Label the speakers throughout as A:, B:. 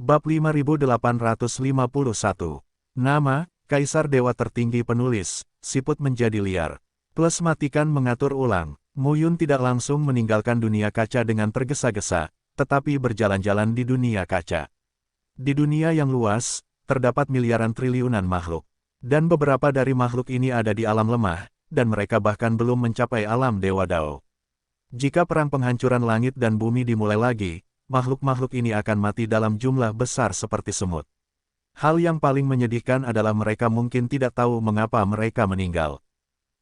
A: Bab 5851. Nama, Kaisar Dewa Tertinggi Penulis, siput menjadi liar. Plus matikan mengatur ulang. Mu Yun tidak langsung meninggalkan dunia kaca dengan tergesa-gesa, tetapi berjalan-jalan di dunia kaca. Di dunia yang luas, terdapat miliaran triliunan makhluk. Dan beberapa dari makhluk ini ada di alam lemah, dan mereka bahkan belum mencapai alam Dewa Dao. Jika perang penghancuran langit dan bumi dimulai lagi, makhluk-makhluk ini akan mati dalam jumlah besar seperti semut. Hal yang paling menyedihkan adalah mereka mungkin tidak tahu mengapa mereka meninggal.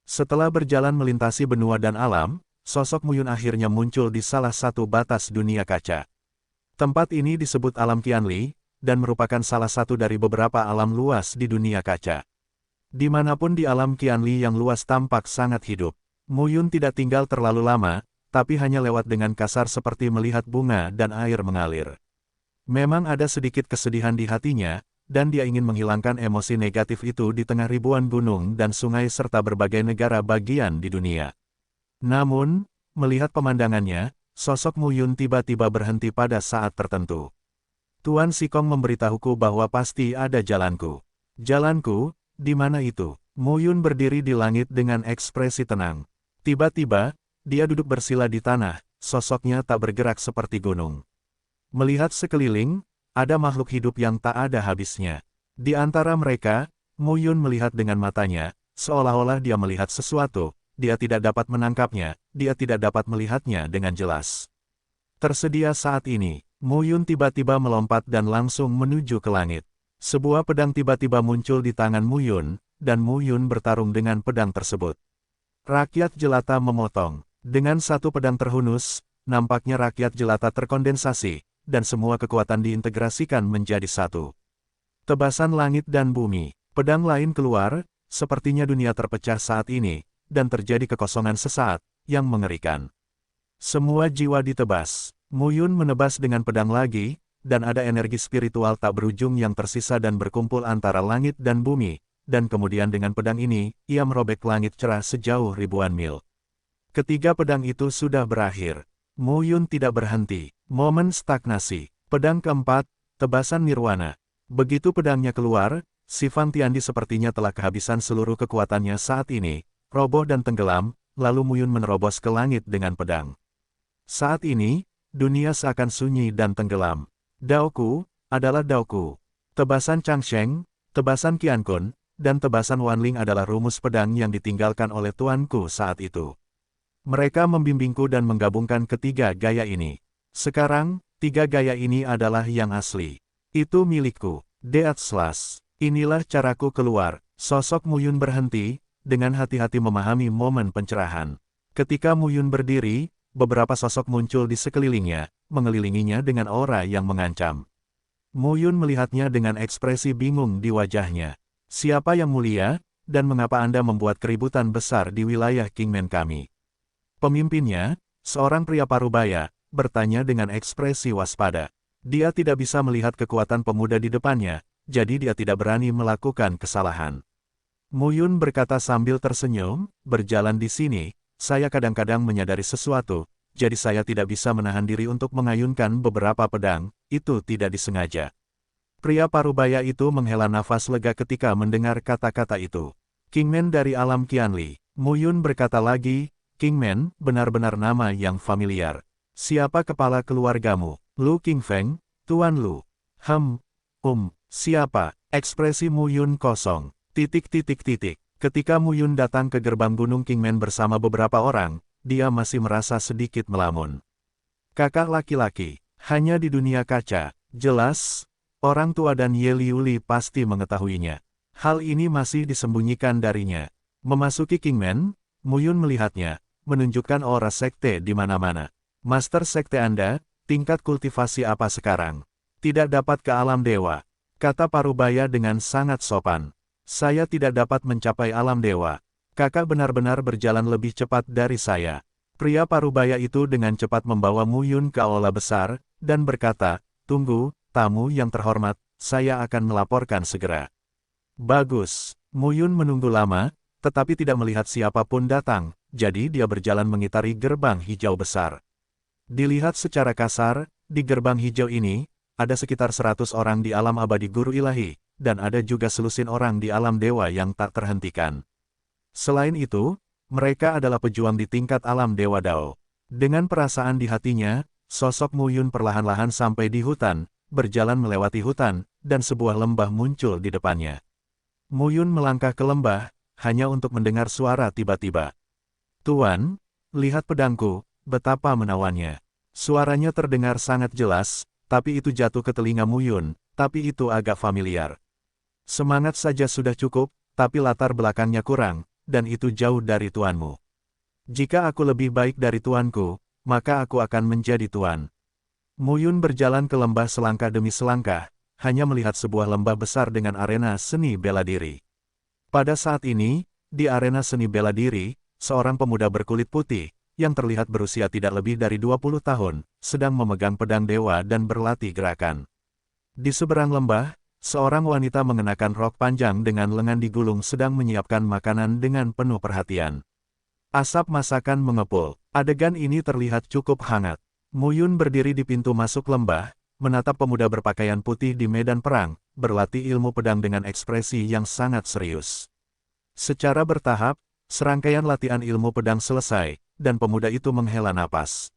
A: Setelah berjalan melintasi benua dan alam, sosok Mu Yun akhirnya muncul di salah satu batas dunia kaca. Tempat ini disebut Alam Qianli, dan merupakan salah satu dari beberapa alam luas di dunia kaca. Dimanapun di Alam Qianli yang luas tampak sangat hidup. Mu Yun tidak tinggal terlalu lama, tapi hanya lewat dengan kasar seperti melihat bunga dan air mengalir. Memang ada sedikit kesedihan di hatinya, dan dia ingin menghilangkan emosi negatif itu di tengah ribuan gunung dan sungai serta berbagai negara bagian di dunia. Namun, melihat pemandangannya, sosok Mu Yun tiba-tiba berhenti pada saat tertentu. Tuan Sikong memberitahuku bahwa pasti ada jalanku. Jalanku, di mana itu? Mu Yun berdiri di langit dengan ekspresi tenang. Tiba-tiba, dia duduk bersila di tanah, sosoknya tak bergerak seperti gunung. Melihat sekeliling, ada makhluk hidup yang tak ada habisnya. Di antara mereka, Mu Yun melihat dengan matanya, seolah-olah dia melihat sesuatu, dia tidak dapat menangkapnya, dia tidak dapat melihatnya dengan jelas. Tersedia saat ini, Mu Yun tiba-tiba melompat dan langsung menuju ke langit. Sebuah pedang tiba-tiba muncul di tangan Mu Yun, dan Mu Yun bertarung dengan pedang tersebut. Rakyat jelata memotong. Dengan satu pedang terhunus, nampaknya rakyat jelata terkondensasi, dan semua kekuatan diintegrasikan menjadi satu. Tebasan langit dan bumi, pedang lain keluar, sepertinya dunia terpecah saat ini, dan terjadi kekosongan sesaat, yang mengerikan. Semua jiwa ditebas. Mu Yun menebas dengan pedang lagi, dan ada energi spiritual tak berujung yang tersisa dan berkumpul antara langit dan bumi, dan kemudian dengan pedang ini, ia merobek langit cerah sejauh ribuan mil. Ketiga pedang itu sudah berakhir. Mu Yun tidak berhenti. Momen stagnasi. Pedang keempat, tebasan nirwana. Begitu pedangnya keluar, si Fan Tiandi sepertinya telah kehabisan seluruh kekuatannya saat ini, roboh dan tenggelam, lalu Mu Yun menerobos ke langit dengan pedang. Saat ini, dunia seakan sunyi dan tenggelam. Daoku, adalah Daoku. Tebasan Changsheng, tebasan Qiankun, dan tebasan Wanling adalah rumus pedang yang ditinggalkan oleh tuanku saat itu. Mereka membimbingku dan menggabungkan ketiga gaya ini. Sekarang, tiga gaya ini adalah yang asli. Itu milikku. Deatslas. Inilah caraku keluar. Sosok Mu Yun berhenti, dengan hati-hati memahami momen pencerahan. Ketika Mu Yun berdiri, beberapa sosok muncul di sekelilingnya, mengelilinginya dengan aura yang mengancam. Mu Yun melihatnya dengan ekspresi bingung di wajahnya. Siapa yang mulia, dan mengapa Anda membuat keributan besar di wilayah Kingman kami? Pemimpinnya, seorang pria parubaya, bertanya dengan ekspresi waspada. Dia tidak bisa melihat kekuatan pemuda di depannya, jadi dia tidak berani melakukan kesalahan. Mu Yun berkata sambil tersenyum, berjalan di sini, saya kadang-kadang menyadari sesuatu, jadi saya tidak bisa menahan diri untuk mengayunkan beberapa pedang, itu tidak disengaja. Pria parubaya itu menghela nafas lega ketika mendengar kata-kata itu. Kingman dari Alam Qianli. Mu Yun berkata lagi, Kingman, benar-benar nama yang familiar. Siapa kepala keluargamu? Lu Qingfeng, Tuan Lu. Siapa? Ekspresi Mu Yun kosong. Ketika Mu Yun datang ke gerbang Gunung Kingman bersama beberapa orang, dia masih merasa sedikit melamun. Kakak laki-laki, hanya di dunia kaca, jelas, orang tua dan Ye Liuli pasti mengetahuinya. Hal ini masih disembunyikan darinya. Memasuki Kingman, Mu Yun melihatnya, menunjukkan aura sekte di mana-mana. Master sekte Anda, tingkat kultivasi apa sekarang? Tidak dapat ke alam dewa, kata parubaya dengan sangat sopan. Saya tidak dapat mencapai alam dewa. Kakak benar-benar berjalan lebih cepat dari saya. Pria parubaya itu dengan cepat membawa Mu Yun ke aula besar, dan berkata, tunggu, tamu yang terhormat, saya akan melaporkan segera. Bagus. Mu Yun menunggu lama, tetapi tidak melihat siapapun datang, jadi dia berjalan mengitari gerbang hijau besar. Dilihat secara kasar, di gerbang hijau ini, ada sekitar 100 orang di alam abadi guru ilahi, dan ada juga selusin orang di alam dewa yang tak terhentikan. Selain itu, mereka adalah pejuang di tingkat alam Dewa Dao. Dengan perasaan di hatinya, sosok Mu Yun perlahan-lahan sampai di hutan, berjalan melewati hutan, dan sebuah lembah muncul di depannya. Mu Yun melangkah ke lembah, hanya untuk mendengar suara tiba-tiba. "Tuan, lihat pedangku, betapa menawannya." Suaranya terdengar sangat jelas, tapi itu jatuh ke telinga Mu Yun, tapi itu agak familiar. Semangat saja sudah cukup, tapi latar belakangnya kurang, dan itu jauh dari tuanmu. Jika aku lebih baik dari tuanku, maka aku akan menjadi tuan. Mu Yun berjalan ke lembah selangkah demi selangkah, hanya melihat sebuah lembah besar dengan arena seni bela diri. Pada saat ini, di arena seni bela diri, seorang pemuda berkulit putih, yang terlihat berusia tidak lebih dari 20 tahun, sedang memegang pedang dewa dan berlatih gerakan. Di seberang lembah, seorang wanita mengenakan rok panjang dengan lengan digulung sedang menyiapkan makanan dengan penuh perhatian. Asap masakan mengepul. Adegan ini terlihat cukup hangat. Mu Yun berdiri di pintu masuk lembah, menatap pemuda berpakaian putih di medan perang, berlatih ilmu pedang dengan ekspresi yang sangat serius. Secara bertahap, serangkaian latihan ilmu pedang selesai, dan pemuda itu menghela napas.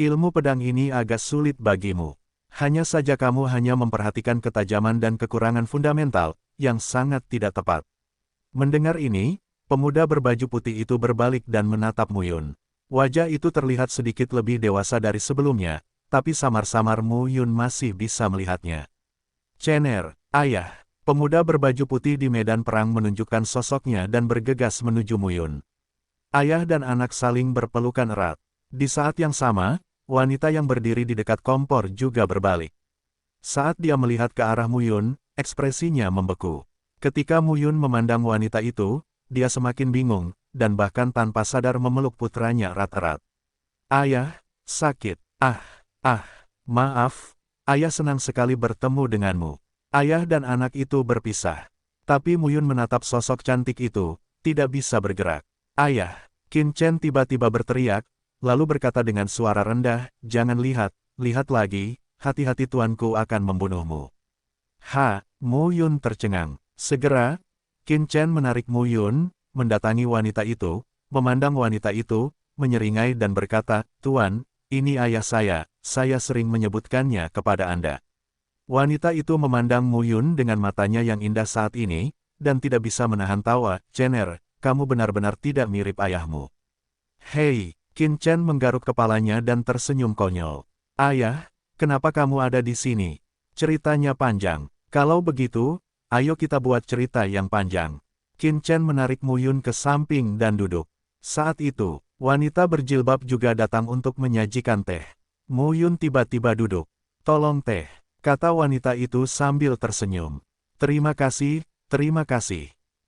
A: "Ilmu pedang ini agak sulit bagimu. Hanya saja kamu hanya memperhatikan ketajaman dan kekurangan fundamental, yang sangat tidak tepat." Mendengar ini, pemuda berbaju putih itu berbalik dan menatap Mu Yun. Wajah itu terlihat sedikit lebih dewasa dari sebelumnya, tapi samar-samar Mu Yun masih bisa melihatnya. "Cener, ayah." Pemuda berbaju putih di medan perang menunjukkan sosoknya dan bergegas menuju Mu Yun. Ayah dan anak saling berpelukan erat. Di saat yang sama, wanita yang berdiri di dekat kompor juga berbalik. Saat dia melihat ke arah Mu Yun, ekspresinya membeku. Ketika Mu Yun memandang wanita itu, dia semakin bingung, dan bahkan tanpa sadar memeluk putranya erat-erat. "Ayah, sakit. Maaf. Ayah senang sekali bertemu denganmu." Ayah dan anak itu berpisah. Tapi Mu Yun menatap sosok cantik itu, tidak bisa bergerak. "Ayah." Qin Chen tiba-tiba berteriak, lalu berkata dengan suara rendah, "Jangan lihat, lihat lagi, hati-hati tuanku akan membunuhmu." Mu Yun tercengang. Segera, Qin Chen menarik Mu Yun, mendatangi wanita itu, memandang wanita itu, menyeringai dan berkata, "Tuan, ini ayah saya sering menyebutkannya kepada Anda." Wanita itu memandang Mu Yun dengan matanya yang indah saat ini, dan tidak bisa menahan tawa. "Cener, kamu benar-benar tidak mirip ayahmu." "Hei," Qin Chen menggaruk kepalanya dan tersenyum konyol. "Ayah, kenapa kamu ada di sini? Ceritanya panjang. Kalau begitu, ayo kita buat cerita yang panjang." Qin Chen menarik Mu Yun ke samping dan duduk. Saat itu, wanita berjilbab juga datang untuk menyajikan teh. Mu Yun tiba-tiba duduk. "Tolong teh," kata wanita itu sambil tersenyum. Terima kasih.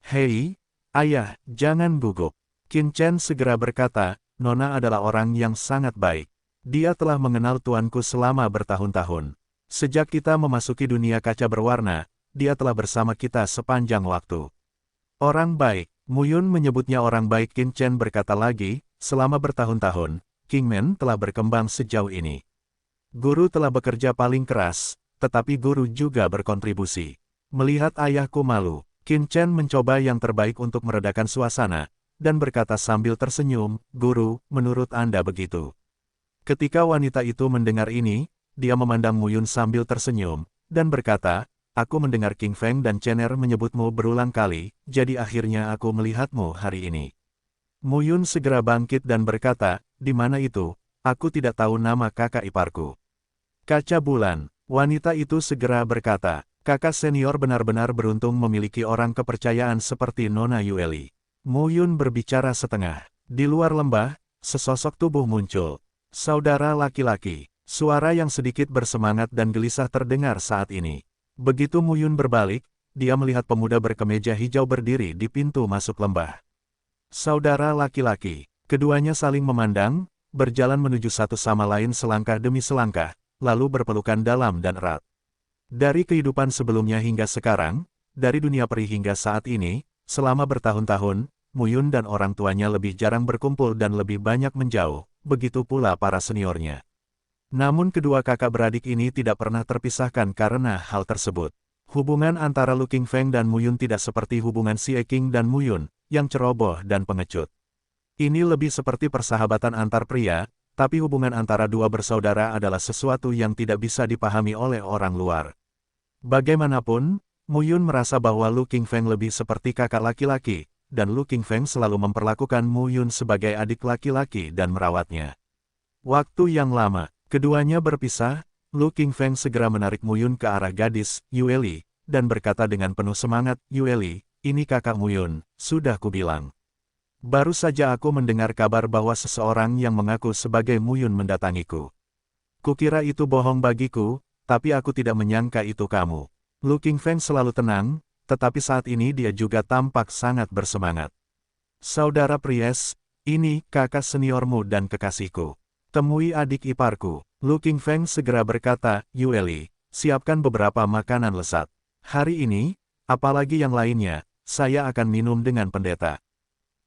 A: "Hei, ayah, jangan gugup." Qin Chen segera berkata, "Nona adalah orang yang sangat baik. Dia telah mengenal tuanku selama bertahun-tahun. Sejak kita memasuki dunia kaca berwarna, dia telah bersama kita sepanjang waktu." "Orang baik." Mu Yun menyebutnya orang baik. Qin Chen berkata lagi, "Selama bertahun-tahun, Kingman telah berkembang sejauh ini. Guru telah bekerja paling keras, tetapi guru juga berkontribusi. Melihat ayahku malu." Qin Chen mencoba yang terbaik untuk meredakan suasana, dan berkata sambil tersenyum, "Guru, menurut Anda begitu?" Ketika wanita itu mendengar ini, dia memandang Mu Yun sambil tersenyum, dan berkata, "Aku mendengar King Feng dan Cener menyebutmu berulang kali, jadi akhirnya aku melihatmu hari ini." Mu Yun segera bangkit dan berkata, "Di mana itu? Aku tidak tahu nama kakak iparku." "Kaca bulan." Wanita itu segera berkata, "Kakak senior benar-benar beruntung memiliki orang kepercayaan seperti Nona Yueli." Mu Yun berbicara setengah. Di luar lembah, sesosok tubuh muncul. "Saudara laki-laki." Suara yang sedikit bersemangat dan gelisah terdengar saat ini. Begitu Mu Yun berbalik, dia melihat pemuda berkemeja hijau berdiri di pintu masuk lembah. "Saudara laki-laki." Keduanya saling memandang, berjalan menuju satu sama lain selangkah demi selangkah, lalu berpelukan dalam dan erat. Dari kehidupan sebelumnya hingga sekarang, dari dunia peri hingga saat ini, selama bertahun-tahun, Mu Yun dan orang tuanya lebih jarang berkumpul dan lebih banyak menjauh, begitu pula para seniornya. Namun kedua kakak beradik ini tidak pernah terpisahkan karena hal tersebut. Hubungan antara Lu Qingfeng dan Mu Yun tidak seperti hubungan Xie Qing dan Mu Yun, yang ceroboh dan pengecut. Ini lebih seperti persahabatan antar pria, tapi hubungan antara dua bersaudara adalah sesuatu yang tidak bisa dipahami oleh orang luar. Bagaimanapun, Mu Yun merasa bahwa Lu Qingfeng lebih seperti kakak laki-laki, dan Lu Qingfeng selalu memperlakukan Mu Yun sebagai adik laki-laki dan merawatnya. Waktu yang lama, keduanya berpisah. Lu Qingfeng segera menarik Mu Yun ke arah gadis, Yueli, dan berkata dengan penuh semangat, "Yueli, ini kakak Mu Yun, sudah kubilang. Baru saja aku mendengar kabar bahwa seseorang yang mengaku sebagai Mu Yun mendatangiku. Kukira itu bohong bagiku, tapi aku tidak menyangka itu kamu." Lu Qingfeng selalu tenang, tetapi saat ini dia juga tampak sangat bersemangat. "Saudara Pries, ini kakak seniormu dan kekasihku. Temui adik iparku." Lu Qingfeng segera berkata, "Yueli, siapkan beberapa makanan lezat. Hari ini, apalagi yang lainnya, saya akan minum dengan pendeta."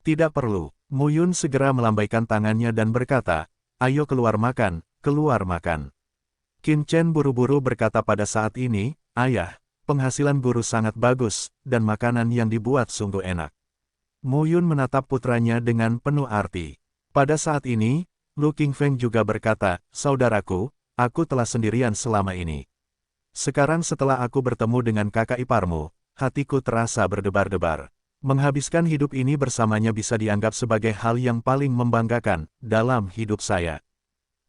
A: "Tidak perlu." Mu Yun segera melambaikan tangannya dan berkata, "Ayo keluar makan, keluar makan." Qin Chen buru-buru berkata pada saat ini, "Ayah, penghasilan guru sangat bagus, dan makanan yang dibuat sungguh enak." Mu Yun menatap putranya dengan penuh arti. Pada saat ini, Lu Qingfeng juga berkata, "Saudaraku, aku telah sendirian selama ini. Sekarang setelah aku bertemu dengan kakak iparmu, hatiku terasa berdebar-debar. Menghabiskan hidup ini bersamanya bisa dianggap sebagai hal yang paling membanggakan dalam hidup saya.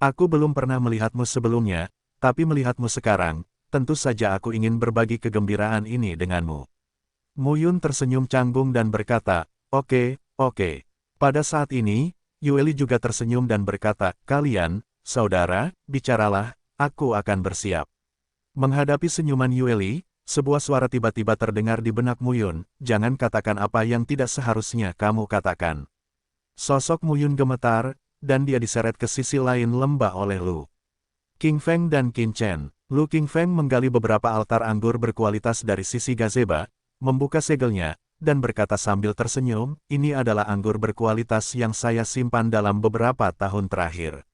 A: Aku belum pernah melihatmu sebelumnya, tapi melihatmu sekarang, tentu saja aku ingin berbagi kegembiraan ini denganmu." Mu Yun tersenyum canggung dan berkata, Oke. Pada saat ini, Yueli juga tersenyum dan berkata, "Kalian, saudara, bicaralah, aku akan bersiap." Menghadapi senyuman Yueli, sebuah suara tiba-tiba terdengar di benak Mu Yun, "Jangan katakan apa yang tidak seharusnya kamu katakan." Sosok Mu Yun gemetar, dan dia diseret ke sisi lain lembah oleh Lu Qingfeng dan Qin Chen. Lu Qingfeng menggali beberapa altar anggur berkualitas dari sisi gazebo, membuka segelnya, dan berkata sambil tersenyum, "Ini adalah anggur berkualitas yang saya simpan dalam beberapa tahun terakhir.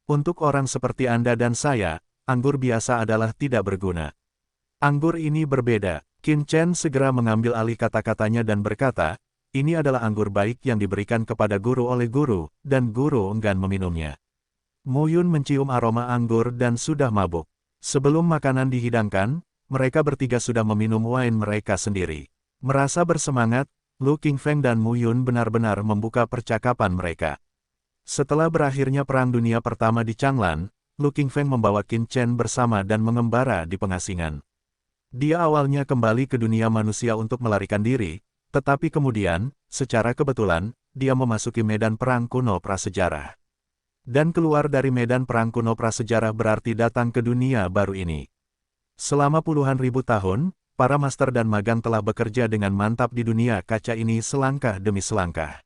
A: Untuk orang seperti Anda dan saya, anggur biasa adalah tidak berguna. Anggur ini berbeda." Qin Chen segera mengambil alih kata-katanya dan berkata, "Ini adalah anggur baik yang diberikan kepada guru oleh guru, dan guru enggan meminumnya." Mu Yun mencium aroma anggur dan sudah mabuk. Sebelum makanan dihidangkan, mereka bertiga sudah meminum wine mereka sendiri. Merasa bersemangat, Lu Qingfeng dan Mu Yun benar-benar membuka percakapan mereka. Setelah berakhirnya Perang Dunia Pertama di Changlan, Lu Qingfeng membawa Qin Chen bersama dan mengembara di pengasingan. Dia awalnya kembali ke dunia manusia untuk melarikan diri, tetapi kemudian, secara kebetulan, dia memasuki medan perang kuno prasejarah. Dan keluar dari medan perang kuno prasejarah berarti datang ke dunia baru ini. Selama puluhan ribu tahun, para master dan magang telah bekerja dengan mantap di dunia kaca ini selangkah demi selangkah.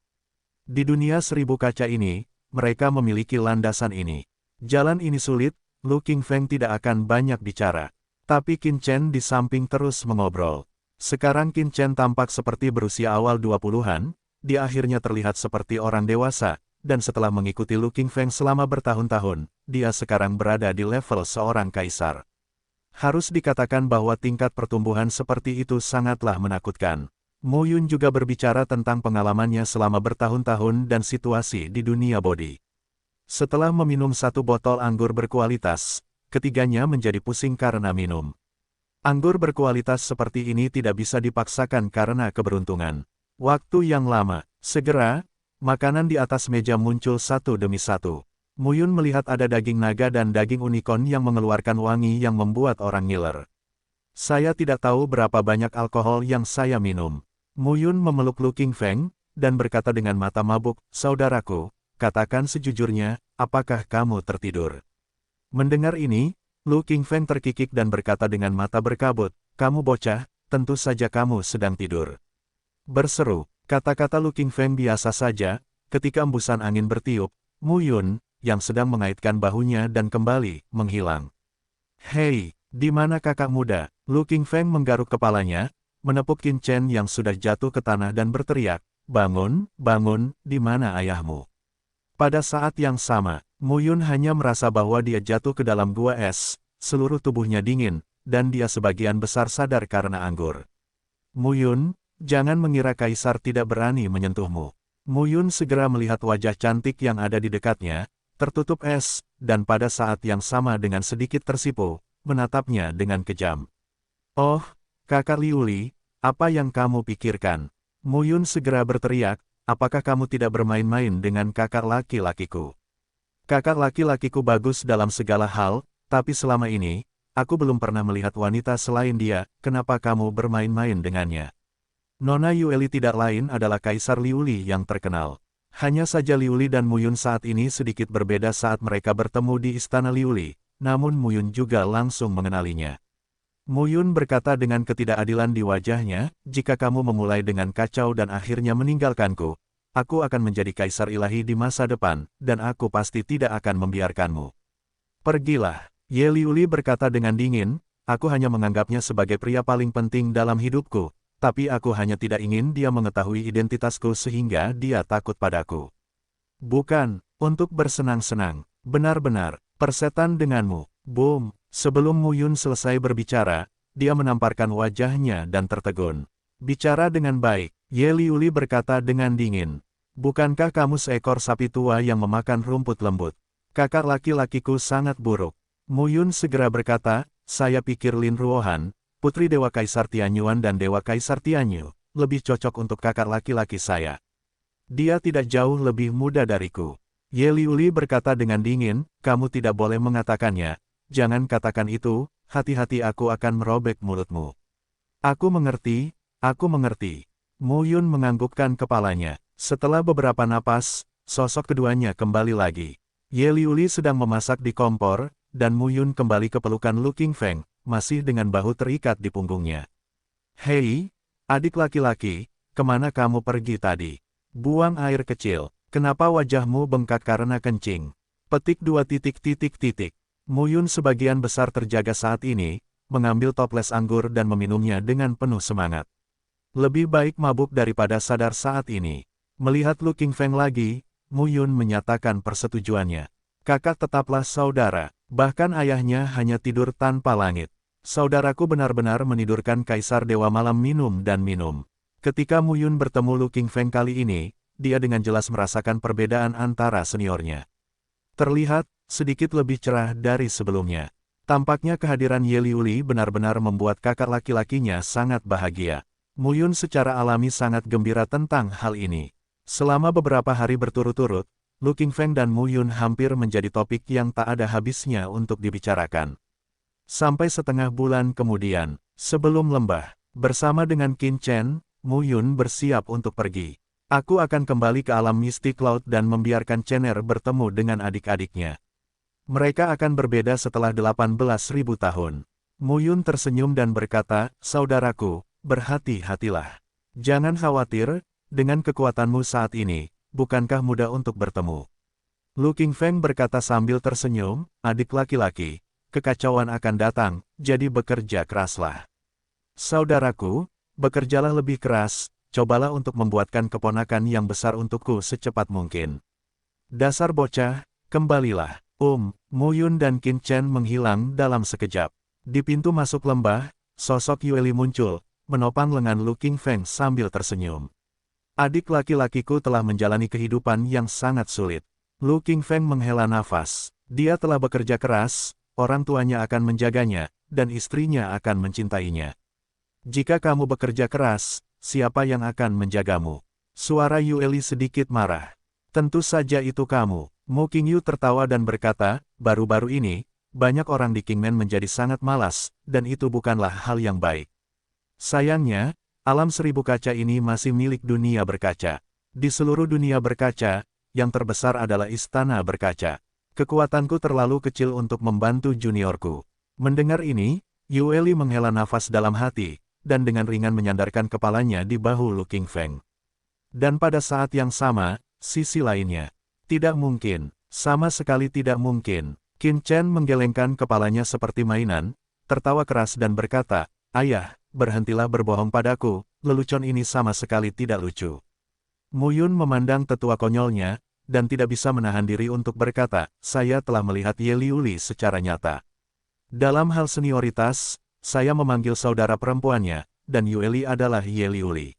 A: Di dunia 1000 kaca ini, mereka memiliki landasan ini. Jalan ini sulit, Lu Qingfeng tidak akan banyak bicara. Tapi Qin Chen di samping terus mengobrol. Sekarang Qin Chen tampak seperti berusia awal 20-an, dia akhirnya terlihat seperti orang dewasa, dan setelah mengikuti Lu Qingfeng selama bertahun-tahun, dia sekarang berada di level seorang kaisar. Harus dikatakan bahwa tingkat pertumbuhan seperti itu sangatlah menakutkan. Mu Yun juga berbicara tentang pengalamannya selama bertahun-tahun dan situasi di dunia body. Setelah meminum satu botol anggur berkualitas, ketiganya menjadi pusing karena minum. Anggur berkualitas seperti ini tidak bisa dipaksakan karena keberuntungan. Waktu yang lama, segera, makanan di atas meja muncul satu demi satu. Mu Yun melihat ada daging naga dan daging unicorn yang mengeluarkan wangi yang membuat orang ngiler. "Saya tidak tahu berapa banyak alkohol yang saya minum." Mu Yun memeluk Lu Qingfeng, dan berkata dengan mata mabuk, "Saudaraku, katakan sejujurnya, apakah kamu tertidur?" Mendengar ini, Lu Qingfeng terkikik dan berkata dengan mata berkabut, "Kamu bocah, tentu saja kamu sedang tidur." Berseru, kata-kata Lu Qingfeng biasa saja, ketika embusan angin bertiup, Mu Yun, yang sedang mengaitkan bahunya dan kembali menghilang. "Hei, di mana kakak muda?" Lu Qingfeng menggaruk kepalanya, menepuk Qin Chen yang sudah jatuh ke tanah dan berteriak, "Bangun, bangun, di mana ayahmu?" Pada saat yang sama, Mu Yun hanya merasa bahwa dia jatuh ke dalam gua es, seluruh tubuhnya dingin, dan dia sebagian besar sadar karena anggur. Mu Yun, jangan mengira kaisar tidak berani menyentuhmu. Mu Yun segera melihat wajah cantik yang ada di dekatnya, tertutup es, dan pada saat yang sama dengan sedikit tersipu, menatapnya dengan kejam. Oh, kakak Liuli, apa yang kamu pikirkan? Mu Yun segera berteriak, apakah kamu tidak bermain-main dengan kakak laki-lakiku? Kakak laki-lakiku bagus dalam segala hal, tapi selama ini, aku belum pernah melihat wanita selain dia, kenapa kamu bermain-main dengannya? Nona Yueli tidak lain adalah Kaisar Liuli yang terkenal. Hanya saja Liuli dan Mu Yun saat ini sedikit berbeda saat mereka bertemu di Istana Liuli, namun Mu Yun juga langsung mengenalinya. Mu Yun berkata dengan ketidakadilan di wajahnya, jika kamu memulai dengan kacau dan akhirnya meninggalkanku, aku akan menjadi kaisar ilahi di masa depan, dan aku pasti tidak akan membiarkanmu. Pergilah. Ye Liuli berkata dengan dingin, aku hanya menganggapnya sebagai pria paling penting dalam hidupku, tapi aku hanya tidak ingin dia mengetahui identitasku sehingga dia takut padaku. Bukan, untuk bersenang-senang, benar-benar, persetan denganmu. Boom, sebelum Mu Yun selesai berbicara, dia menamparkan wajahnya dan tertegun. Bicara dengan baik, Ye Liuli berkata dengan dingin. Bukankah kamu seekor sapi tua yang memakan rumput lembut? Kakak laki-lakiku sangat buruk. Mu Yun segera berkata, saya pikir Lin Ruohan, putri Dewa Kaisar Tianyuan dan Dewa Kaisar Tianyu, lebih cocok untuk kakak laki-laki saya. Dia tidak jauh lebih muda dariku. Ye Liuli berkata dengan dingin, kamu tidak boleh mengatakannya, jangan katakan itu, hati-hati aku akan merobek mulutmu. Aku mengerti, aku mengerti. Mu Yun menganggukkan kepalanya. Setelah beberapa napas, sosok keduanya kembali lagi. Ye Liuli sedang memasak di kompor, dan Mu Yun kembali ke pelukan Lu Qingfeng, masih dengan bahu terikat di punggungnya. Hei, adik laki-laki, kemana kamu pergi tadi? Buang air kecil, kenapa wajahmu bengkak karena kencing? Petik 2 titik. Mu Yun sebagian besar terjaga saat ini, mengambil toples anggur dan meminumnya dengan penuh semangat. Lebih baik mabuk daripada sadar saat ini. Melihat Lu Qingfeng lagi, Mu Yun menyatakan persetujuannya. Kakak tetaplah saudara, bahkan ayahnya hanya tidur tanpa langit. Saudaraku benar-benar menidurkan Kaisar Dewa Malam minum dan minum. Ketika Mu Yun bertemu Lu Qingfeng kali ini, dia dengan jelas merasakan perbedaan antara seniornya. Terlihat sedikit lebih cerah dari sebelumnya. Tampaknya kehadiran Ye Liuli benar-benar membuat kakak laki-lakinya sangat bahagia. Mu Yun secara alami sangat gembira tentang hal ini. Selama beberapa hari berturut-turut, Lu Qingfeng dan Mu Yun hampir menjadi topik yang tak ada habisnya untuk dibicarakan. Sampai setengah bulan kemudian, sebelum lembah, bersama dengan Qin Chen, Mu Yun bersiap untuk pergi. Aku akan kembali ke alam mistik laut dan membiarkan Chener bertemu dengan adik-adiknya. Mereka akan berbeda setelah 18.000 tahun. Mu Yun tersenyum dan berkata, saudaraku, berhati-hatilah. Jangan khawatir, dengan kekuatanmu saat ini, bukankah mudah untuk bertemu? Lu Qingfeng berkata sambil tersenyum, adik laki-laki, kekacauan akan datang, jadi bekerja keraslah. Saudaraku, bekerjalah lebih keras, cobalah untuk membuatkan keponakan yang besar untukku secepat mungkin. Dasar bocah, kembalilah. Mu Yun dan Qin Chen menghilang dalam sekejap. Di pintu masuk lembah, sosok Yueli muncul, menopang lengan Lu Qingfeng sambil tersenyum. Adik laki-lakiku telah menjalani kehidupan yang sangat sulit. Lu Qingfeng menghela nafas. Dia telah bekerja keras, orang tuanya akan menjaganya, dan istrinya akan mencintainya. Jika kamu bekerja keras, siapa yang akan menjagamu? Suara Yueli sedikit marah. Tentu saja itu kamu. Mu Qingyu tertawa dan berkata, baru-baru ini, banyak orang di Kingman menjadi sangat malas, dan itu bukanlah hal yang baik. Sayangnya, alam seribu kaca ini masih milik dunia berkaca. Di seluruh dunia berkaca, yang terbesar adalah istana berkaca. Kekuatanku terlalu kecil untuk membantu juniorku. Mendengar ini, Yueli menghela nafas dalam hati, dan dengan ringan menyandarkan kepalanya di bahu Lu Qingfeng. Dan pada saat yang sama, sisi lainnya. Tidak mungkin, sama sekali tidak mungkin. Qin Chen menggelengkan kepalanya seperti mainan, tertawa keras dan berkata, ayah, berhentilah berbohong padaku, lelucon ini sama sekali tidak lucu. Mu Yun memandang tetua konyolnya, dan tidak bisa menahan diri untuk berkata, saya telah melihat Ye Liuli secara nyata. Dalam hal senioritas, saya memanggil saudara perempuannya, dan Yueli adalah Ye Liuli.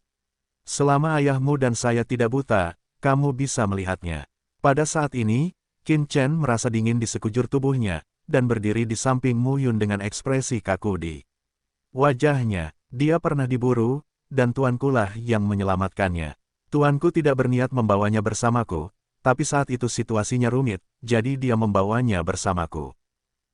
A: Selama ayahmu dan saya tidak buta, kamu bisa melihatnya. Pada saat ini, Qin Chen merasa dingin di sekujur tubuhnya, dan berdiri di samping Mu Yun dengan ekspresi kaku di wajahnya. Dia pernah diburu, dan tuankulah yang menyelamatkannya. Tuanku tidak berniat membawanya bersamaku, tapi saat itu situasinya rumit, jadi dia membawanya bersamaku.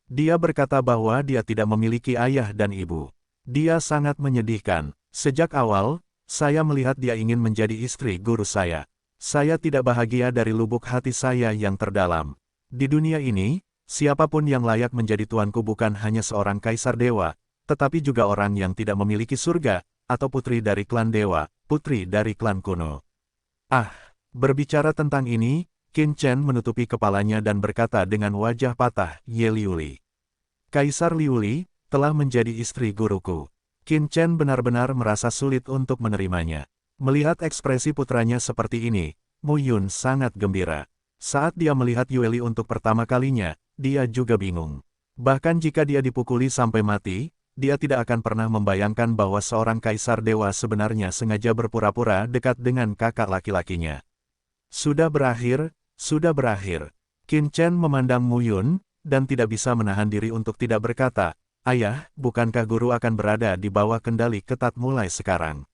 A: Dia berkata bahwa dia tidak memiliki ayah dan ibu. Dia sangat menyedihkan. Sejak awal, saya melihat dia ingin menjadi istri guru saya. Saya tidak bahagia dari lubuk hati saya yang terdalam. Di dunia ini, siapapun yang layak menjadi tuanku bukan hanya seorang kaisar dewa, tetapi juga orang yang tidak memiliki surga, atau putri dari klan dewa, putri dari klan kuno. Berbicara tentang ini, Qin Chen menutupi kepalanya dan berkata dengan wajah patah, Ye Liuli. Kaisar Liuli, telah menjadi istri guruku. Qin Chen benar-benar merasa sulit untuk menerimanya. Melihat ekspresi putranya seperti ini, Mu Yun sangat gembira. Saat dia melihat Yueli untuk pertama kalinya, dia juga bingung. Bahkan jika dia dipukuli sampai mati, dia tidak akan pernah membayangkan bahwa seorang kaisar dewa sebenarnya sengaja berpura-pura dekat dengan kakak laki-lakinya. Sudah berakhir, sudah berakhir. Qin Chen memandang Mu Yun, dan tidak bisa menahan diri untuk tidak berkata, Ayah, bukankah guru akan berada di bawah kendali ketat mulai sekarang?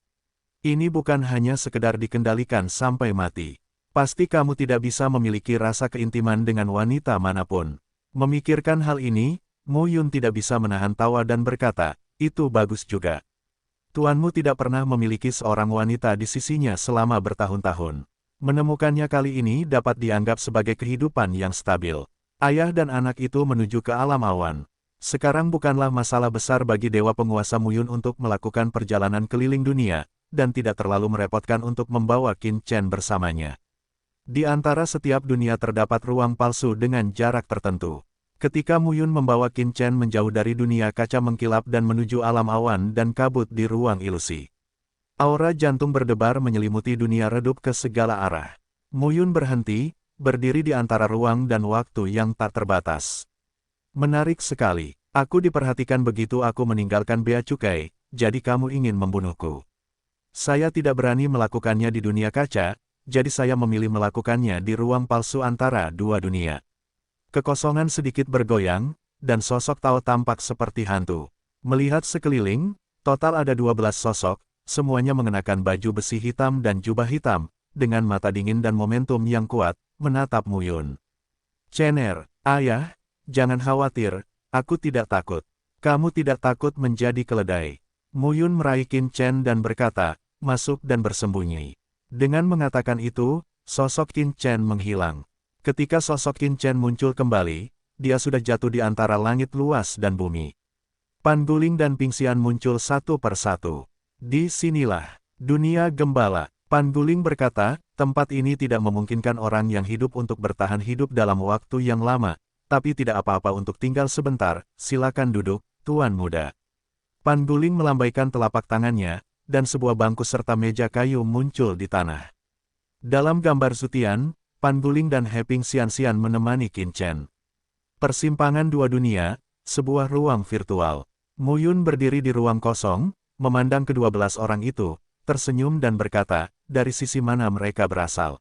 A: Ini bukan hanya sekedar dikendalikan sampai mati. Pasti kamu tidak bisa memiliki rasa keintiman dengan wanita manapun. Memikirkan hal ini, Mu Yun tidak bisa menahan tawa dan berkata, itu bagus juga. Tuanmu tidak pernah memiliki seorang wanita di sisinya selama bertahun-tahun. Menemukannya kali ini dapat dianggap sebagai kehidupan yang stabil. Ayah dan anak itu menuju ke alam awan. Sekarang bukanlah masalah besar bagi dewa penguasa Mu Yun untuk melakukan perjalanan keliling dunia, dan tidak terlalu merepotkan untuk membawa Qin Chen bersamanya. Di antara setiap dunia terdapat ruang palsu dengan jarak tertentu. Ketika Mu Yun membawa Qin Chen menjauh dari dunia kaca mengkilap dan menuju alam awan dan kabut di ruang ilusi. Aura jantung berdebar menyelimuti dunia redup ke segala arah. Mu Yun berhenti, berdiri di antara ruang dan waktu yang tak terbatas. Menarik sekali. Aku diperhatikan begitu aku meninggalkan Bea Cukai, jadi kamu ingin membunuhku. Saya tidak berani melakukannya di dunia kaca, jadi saya memilih melakukannya di ruang palsu antara dua dunia. Kekosongan sedikit bergoyang, dan sosok Tao tampak seperti hantu. Melihat sekeliling, total ada 12 sosok, semuanya mengenakan baju besi hitam dan jubah hitam, dengan mata dingin dan momentum yang kuat, menatap Mu Yun. Cener, ayah, jangan khawatir, aku tidak takut. Kamu tidak takut menjadi keledai. Mu Yun meraih Qin Chen dan berkata, masuk dan bersembunyi. Dengan mengatakan itu, sosok Qin Chen menghilang. Ketika sosok Qin Chen muncul kembali, dia sudah jatuh di antara langit luas dan bumi. Pan Guling dan Ping Xian muncul satu persatu. Di sinilah dunia gembala. Pan Guling berkata, tempat ini tidak memungkinkan orang yang hidup untuk bertahan hidup dalam waktu yang lama, tapi tidak apa-apa untuk tinggal sebentar, silakan duduk, tuan muda. Pan Guling melambaikan telapak tangannya, dan sebuah bangku serta meja kayu muncul di tanah. Dalam gambar Zutian, Pan Guling dan He Ping Xian menemani Qin Chen. Persimpangan dua dunia, sebuah ruang virtual. Mu Yun berdiri di ruang kosong, memandang ke-12 orang itu, tersenyum dan berkata, dari sisi mana mereka berasal?